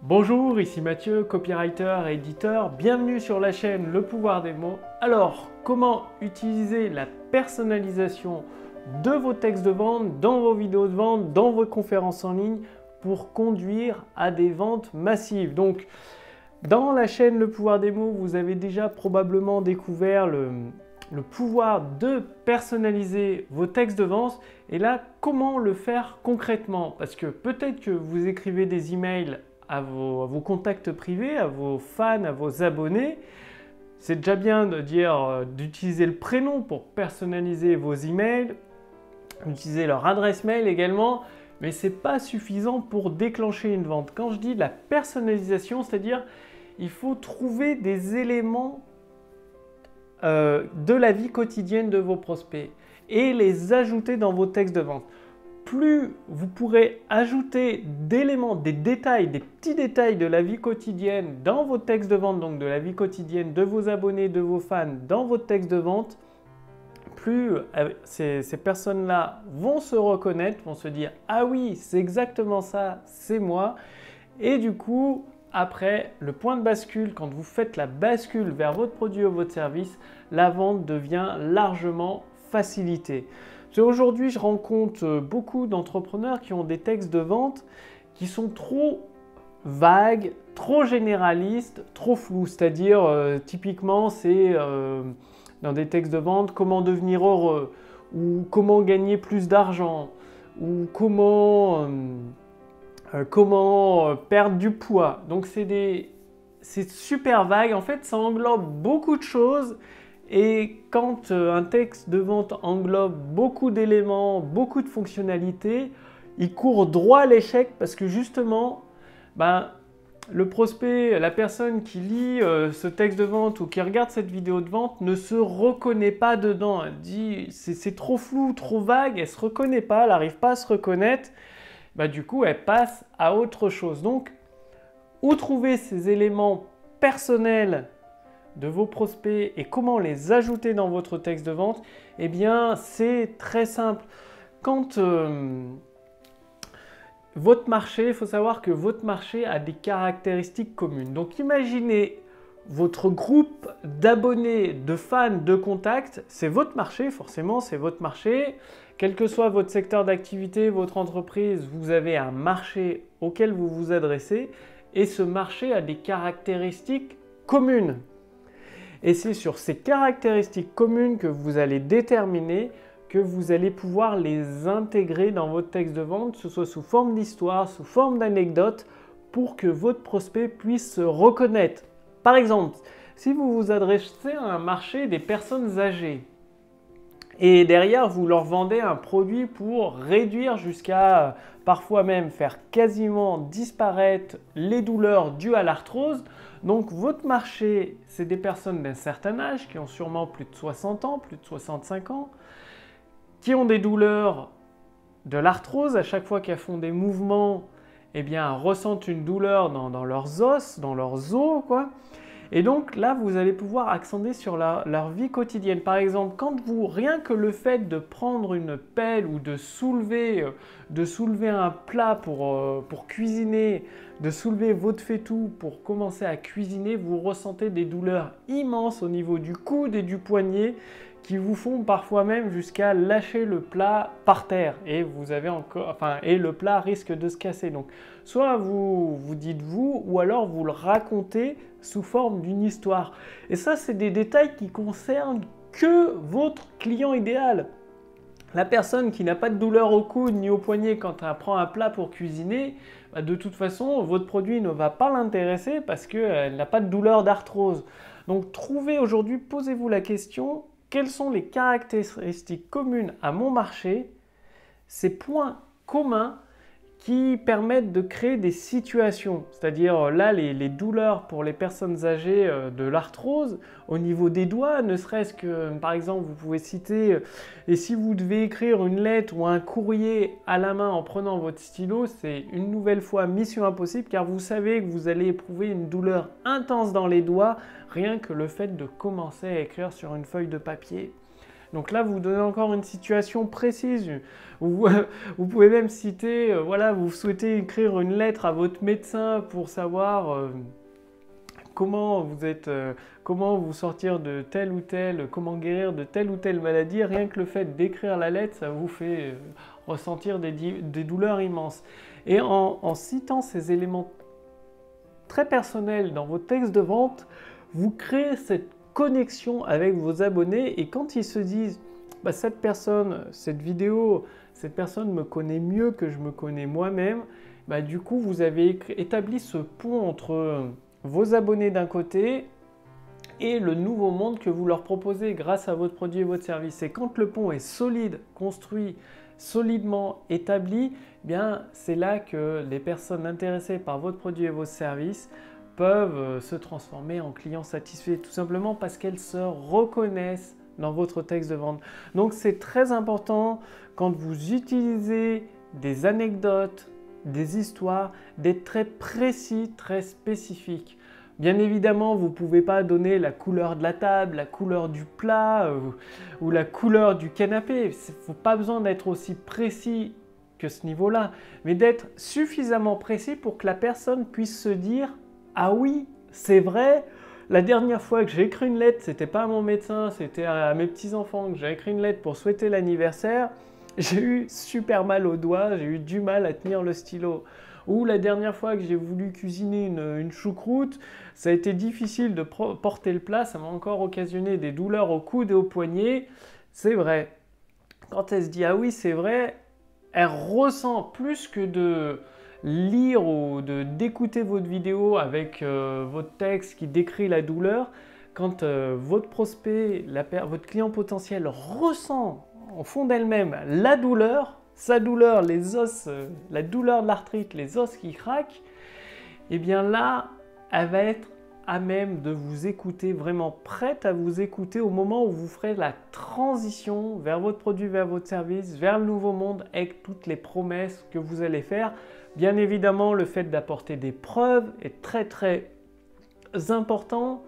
Bonjour, ici Mathieu, copywriter et éditeur. Bienvenue sur la chaîne Le Pouvoir des mots. Alors, comment utiliser la personnalisation de vos textes de vente, dans vos vidéos de vente, dans vos conférences en ligne pour conduire à des ventes massives? Donc, dans la chaîne Le Pouvoir des mots, vous avez déjà probablement découvert le pouvoir de personnaliser vos textes de vente. Et là, comment le faire concrètement? Parce que peut-être que vous écrivez des emails à vos contacts privés, à vos fans, à vos abonnés. C'est déjà bien de dire d'utiliser le prénom pour personnaliser vos emails, d'utiliser leur adresse mail également, mais ce n'est pas suffisant pour déclencher une vente. Quand je dis la personnalisation, c'est-à-dire il faut trouver des éléments de la vie quotidienne de vos prospects et les ajouter dans vos textes de vente. Plus vous pourrez ajouter d'éléments, des détails, des petits détails de la vie quotidienne dans vos textes de vente, donc de la vie quotidienne de vos abonnés, de vos fans dans votre texte de vente, plus ces personnes-là vont se reconnaître, vont se dire « Ah oui, c'est exactement ça, c'est moi ». Et du coup, après, le point de bascule, quand vous faites la bascule vers votre produit ou votre service, la vente devient largement facilitée. Aujourd'hui, je rencontre beaucoup d'entrepreneurs qui ont des textes de vente qui sont trop vagues, trop généralistes, trop flous. C'est-à-dire, typiquement, c'est dans des textes de vente, comment devenir heureux, ou comment gagner plus d'argent, ou comment perdre du poids. Donc, c'est super vague. En fait, ça englobe beaucoup de choses. Et quand un texte de vente englobe beaucoup d'éléments, beaucoup de fonctionnalités, il court droit à l'échec parce que justement, le prospect, la personne qui lit ce texte de vente ou qui regarde cette vidéo de vente ne se reconnaît pas dedans. Elle dit c'est trop flou, trop vague, elle ne se reconnaît pas, elle n'arrive pas à se reconnaître. Du coup, elle passe à autre chose. Donc, où trouver ces éléments personnels de vos prospects et comment les ajouter dans votre texte de vente? Eh bien, c'est très simple. Quand votre marché, il faut savoir que votre marché a des caractéristiques communes. Donc, imaginez votre groupe d'abonnés, de fans, de contacts, c'est votre marché, forcément, c'est votre marché. Quel que soit votre secteur d'activité, votre entreprise, vous avez un marché auquel vous vous adressez et ce marché a des caractéristiques communes. Et c'est sur ces caractéristiques communes que vous allez déterminer que vous allez pouvoir les intégrer dans votre texte de vente, que ce soit sous forme d'histoire, sous forme d'anecdote, pour que votre prospect puisse se reconnaître. Par exemple, si vous vous adressez à un marché des personnes âgées et derrière vous leur vendez un produit pour réduire jusqu'à parfois même faire quasiment disparaître les douleurs dues à l'arthrose, donc votre marché, c'est des personnes d'un certain âge qui ont sûrement plus de 60 ans, plus de 65 ans, qui ont des douleurs de l'arthrose. À chaque fois qu'elles font des mouvements, eh bien, elles ressentent une douleur dans leurs os, dans leurs os, quoi. Et donc là, vous allez pouvoir accenter sur leur vie quotidienne. Par exemple, rien que le fait de prendre une pelle ou de soulever un plat pour cuisiner, de soulever votre faitout pour commencer à cuisiner, vous ressentez des douleurs immenses au niveau du coude et du poignet qui vous font parfois même jusqu'à lâcher le plat par terre et le plat risque de se casser. Donc, soit vous dites vous ou alors vous le racontez sous forme d'une histoire. Et ça, c'est des détails qui concernent que votre client idéal. La personne qui n'a pas de douleur au coude ni au poignet quand elle prend un plat pour cuisiner, de toute façon, votre produit ne va pas l'intéresser parce qu'elle n'a pas de douleur d'arthrose. Donc, posez-vous la question, quelles sont les caractéristiques communes à mon marché, ces points communs qui permettent de créer des situations. C'est-à-dire là, les douleurs pour les personnes âgées de l'arthrose, au niveau des doigts, ne serait-ce que, par exemple, vous pouvez citer, et si vous devez écrire une lettre ou un courrier à la main en prenant votre stylo, c'est une nouvelle fois mission impossible car vous savez que vous allez éprouver une douleur intense dans les doigts, rien que le fait de commencer à écrire sur une feuille de papier. Donc là, vous donnez encore une situation précise. Vous, vous pouvez même citer, voilà, vous souhaitez écrire une lettre à votre médecin pour savoir comment vous sortir de telle ou telle, comment guérir de telle ou telle maladie. Rien que le fait d'écrire la lettre, ça vous fait ressentir des douleurs immenses. Et en citant ces éléments très personnels dans vos textes de vente, vous créez cette connexion avec vos abonnés et quand ils se disent bah, cette personne me connaît mieux que je me connais moi-même, bah, du coup vous avez établi ce pont entre vos abonnés d'un côté et le nouveau monde que vous leur proposez grâce à votre produit et votre service. Et quand le pont est solide, construit, solidement établi, eh bien c'est là que les personnes intéressées par votre produit et vos services peuvent se transformer en clients satisfaits, tout simplement parce qu'elles se reconnaissent dans votre texte de vente. Donc c'est très important quand vous utilisez des anecdotes, des histoires, d'être très précis, très spécifique. Bien évidemment, vous ne pouvez pas donner la couleur de la table, la couleur du plat ou la couleur du canapé. Il ne faut pas besoin d'être aussi précis que ce niveau-là, mais d'être suffisamment précis pour que la personne puisse se dire « Ah oui, c'est vrai, la dernière fois que j'ai écrit une lettre, ce n'était pas à mon médecin, c'était à mes petits-enfants que j'ai écrit une lettre pour souhaiter l'anniversaire. J'ai eu super mal aux doigts, j'ai eu du mal à tenir le stylo. » Ou la dernière fois que j'ai voulu cuisiner une choucroute, ça a été difficile de porter le plat, ça m'a encore occasionné des douleurs au coude et au poignet. C'est vrai. Quand elle se dit « Ah oui, c'est vrai », elle ressent plus que de lire ou d'écouter votre vidéo avec votre texte qui décrit la douleur. Quand votre prospect, votre client potentiel ressent au fond d'elle-même la douleur, sa douleur, les os, la douleur de l'arthrite, les os qui craquent, et bien là, elle va être à même de vous écouter, vraiment prête à vous écouter au moment où vous ferez la transition vers votre produit, vers votre service, vers le nouveau monde avec toutes les promesses que vous allez faire. Bien évidemment, le fait d'apporter des preuves est très très important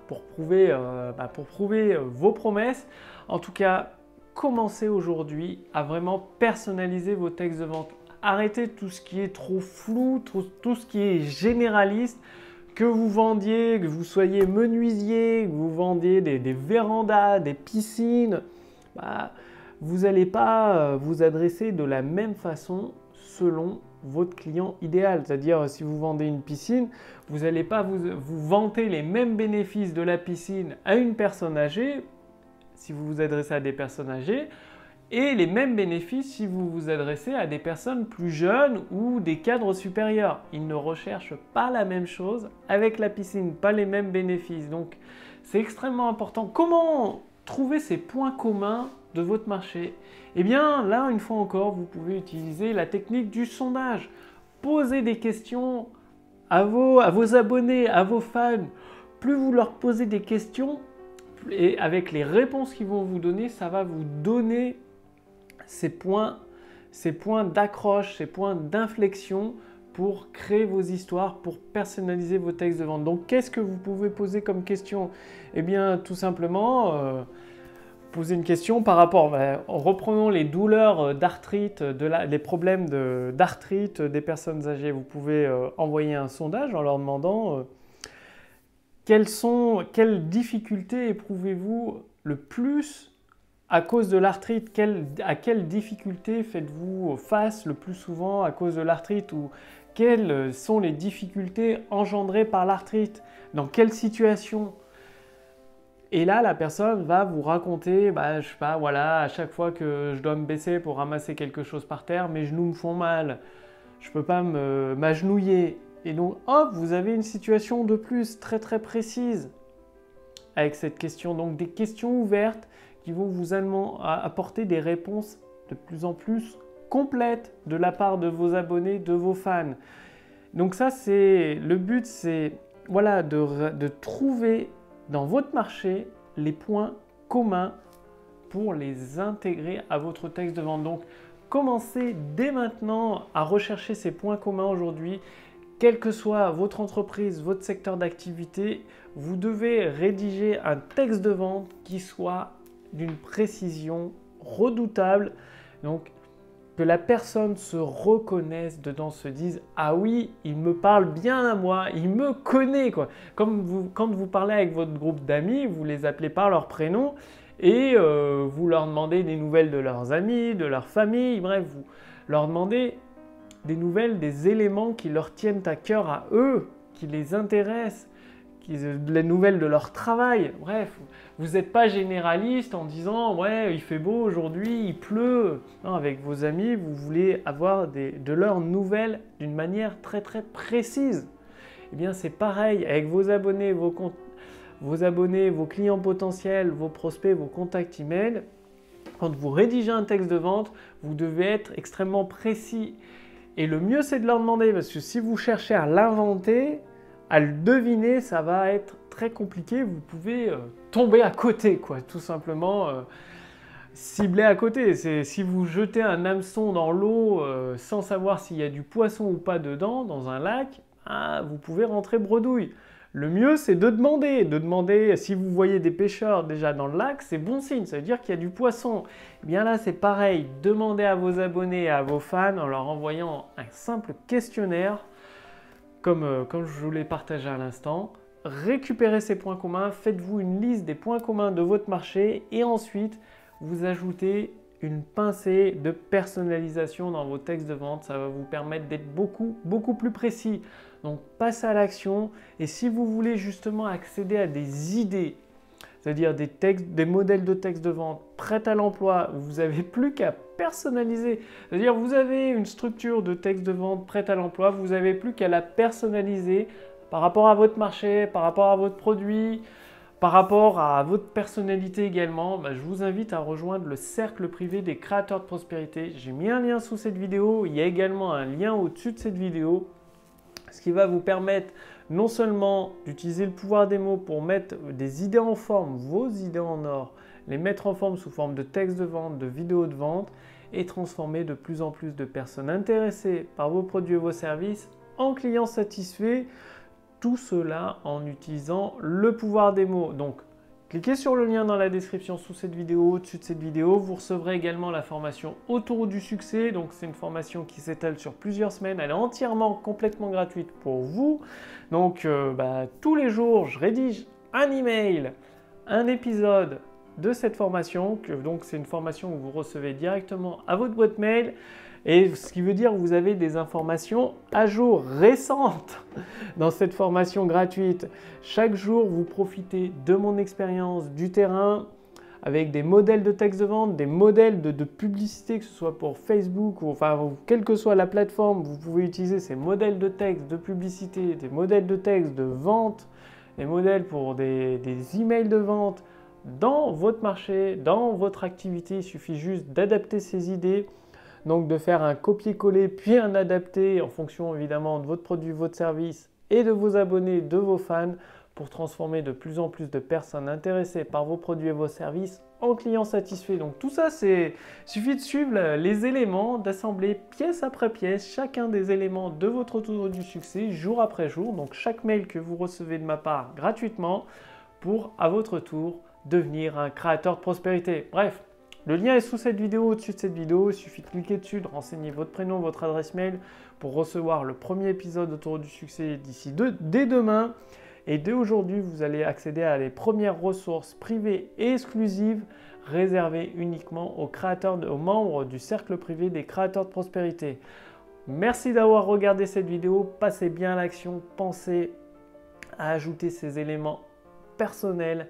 pour prouver vos promesses. En tout cas, commencez aujourd'hui à vraiment personnaliser vos textes de vente. Arrêtez tout ce qui est trop flou, tout ce qui est généraliste. Que vous vendiez, que vous soyez menuisier, que vous vendiez des vérandas, des piscines, vous n'allez pas vous adresser de la même façon selon votre client idéal. C'est-à-dire, si vous vendez une piscine, vous n'allez pas vous vanter les mêmes bénéfices de la piscine à une personne âgée, si vous vous adressez à des personnes âgées, et les mêmes bénéfices si vous vous adressez à des personnes plus jeunes ou des cadres supérieurs. Ils ne recherchent pas la même chose avec la piscine, pas les mêmes bénéfices. Donc, c'est extrêmement important. Comment trouver ces points communs de votre marché? Eh bien, là, une fois encore, vous pouvez utiliser la technique du sondage. Posez des questions à vos abonnés, à vos fans. Plus vous leur posez des questions, et avec les réponses qu'ils vont vous donner, ça va vous donner ces points d'accroche, ces points d'inflexion pour créer vos histoires, pour personnaliser vos textes de vente. Donc, qu'est-ce que vous pouvez poser comme question? Eh bien, tout simplement, poser une question par rapport, reprenons les douleurs d'arthrite, les problèmes d'arthrite des personnes âgées. Vous pouvez envoyer un sondage en leur demandant quelles difficultés éprouvez-vous le plus à cause de l'arthrite, à quelles difficultés faites-vous face le plus souvent à cause de l'arthrite ou quelles sont les difficultés engendrées par l'arthrite, dans quelle situation? Et là, la personne va vous raconter, je sais pas, voilà, à chaque fois que je dois me baisser pour ramasser quelque chose par terre, mes genoux me font mal, je peux pas m'agenouiller. Et donc, hop, vous avez une situation de plus très très précise avec cette question. Donc, des questions ouvertes qui vont vous apporter des réponses de plus en plus complètes de la part de vos abonnés, de vos fans. Donc ça, le but, c'est voilà, de trouver dans votre marché les points communs pour les intégrer à votre texte de vente. Donc, commencez dès maintenant à rechercher ces points communs aujourd'hui. Quelle que soit votre entreprise, votre secteur d'activité, vous devez rédiger un texte de vente qui soit d'une précision redoutable. Donc, que la personne se reconnaisse dedans, se dise « Ah oui, il me parle bien à moi, il me connaît !» quoi. Comme quand vous parlez avec votre groupe d'amis, vous les appelez par leur prénom et vous leur demandez des nouvelles de leurs amis, de leur famille, bref, vous leur demandez des nouvelles, des éléments qui leur tiennent à cœur à eux, qui les intéressent, les nouvelles de leur travail. Bref, vous n'êtes pas généraliste en disant « Ouais, il fait beau aujourd'hui, il pleut ». Non, avec vos amis, vous voulez avoir de leurs nouvelles d'une manière très très précise. Eh bien, c'est pareil avec vos abonnés, vos clients potentiels, vos prospects, vos contacts email. Quand vous rédigez un texte de vente, vous devez être extrêmement précis. Et le mieux, c'est de leur demander, parce que si vous cherchez à l'inventer, à le deviner, ça va être très compliqué. Vous pouvez tomber à côté, quoi, tout simplement cibler à côté. Si vous jetez un hameçon dans l'eau sans savoir s'il y a du poisson ou pas dedans, dans un lac, vous pouvez rentrer bredouille. Le mieux, c'est de demander si vous voyez des pêcheurs déjà dans le lac, c'est bon signe, ça veut dire qu'il y a du poisson. Et bien là, c'est pareil, demandez à vos abonnés et à vos fans en leur envoyant un simple questionnaire, comme je vous l'ai partagé à l'instant. Récupérez ces points communs, faites-vous une liste des points communs de votre marché et ensuite, vous ajoutez une pincée de personnalisation dans vos textes de vente. Ça va vous permettre d'être beaucoup plus précis. Donc, passez à l'action. Et si vous voulez justement accéder à des idées, c'est-à-dire des modèles de textes de vente prêts à l'emploi, vous n'avez plus qu'à personnaliser. C'est-à-dire, vous avez une structure de texte de vente prête à l'emploi, vous n'avez plus qu'à la personnaliser par rapport à votre marché, par rapport à votre produit, par rapport à votre personnalité également. Je vous invite à rejoindre le cercle privé des créateurs de prospérité. J'ai mis un lien sous cette vidéo. Il y a également un lien au-dessus de cette vidéo, ce qui va vous permettre non seulement d'utiliser le pouvoir des mots pour mettre des idées en forme, vos idées en or, les mettre en forme sous forme de textes de vente, de vidéos de vente et transformer de plus en plus de personnes intéressées par vos produits et vos services en clients satisfaits. Tout cela en utilisant le pouvoir des mots. Donc, cliquez sur le lien dans la description sous cette vidéo, au-dessus de cette vidéo. Vous recevrez également la formation Autour du succès. Donc, c'est une formation qui s'étale sur plusieurs semaines. Elle est entièrement, complètement gratuite pour vous. Donc, tous les jours, je rédige un email, un épisode de cette formation. Donc, c'est une formation que vous recevez directement à votre boîte mail. Et ce qui veut dire que vous avez des informations à jour, récentes dans cette formation gratuite. Chaque jour, vous profitez de mon expérience du terrain avec des modèles de texte de vente, des modèles de publicité, que ce soit pour Facebook ou quelle que soit la plateforme, vous pouvez utiliser ces modèles de texte, de publicité, des modèles de texte de vente, des modèles pour des emails de vente dans votre marché, dans votre activité. Il suffit juste d'adapter ces idées. Donc de faire un copier-coller puis un adapté en fonction évidemment de votre produit, votre service et de vos abonnés, de vos fans pour transformer de plus en plus de personnes intéressées par vos produits et vos services en clients satisfaits. Donc tout ça, il suffit de suivre les éléments, d'assembler pièce après pièce chacun des éléments de votre Autour du succès jour après jour. Donc chaque mail que vous recevez de ma part gratuitement pour à votre tour devenir un créateur de prospérité. Bref. Le lien est sous cette vidéo, au-dessus de cette vidéo. Il suffit de cliquer dessus, de renseigner votre prénom, votre adresse mail pour recevoir le premier épisode Autour du succès dès demain. Et dès aujourd'hui, vous allez accéder à les premières ressources privées et exclusives réservées uniquement aux membres du cercle privé des créateurs de prospérité. Merci d'avoir regardé cette vidéo. Passez bien à l'action. Pensez à ajouter ces éléments personnels,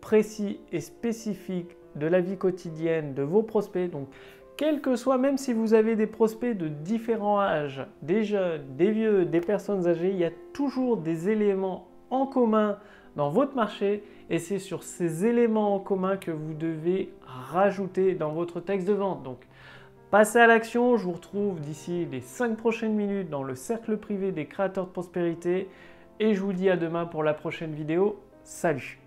précis et spécifiques de la vie quotidienne de vos prospects. Donc, quel que soit, même si vous avez des prospects de différents âges, des jeunes, des vieux, des personnes âgées, il y a toujours des éléments en commun dans votre marché et c'est sur ces éléments en commun que vous devez rajouter dans votre texte de vente. Donc, passez à l'action. Je vous retrouve d'ici les 5 prochaines minutes dans le cercle privé des créateurs de prospérité et je vous dis à demain pour la prochaine vidéo. Salut!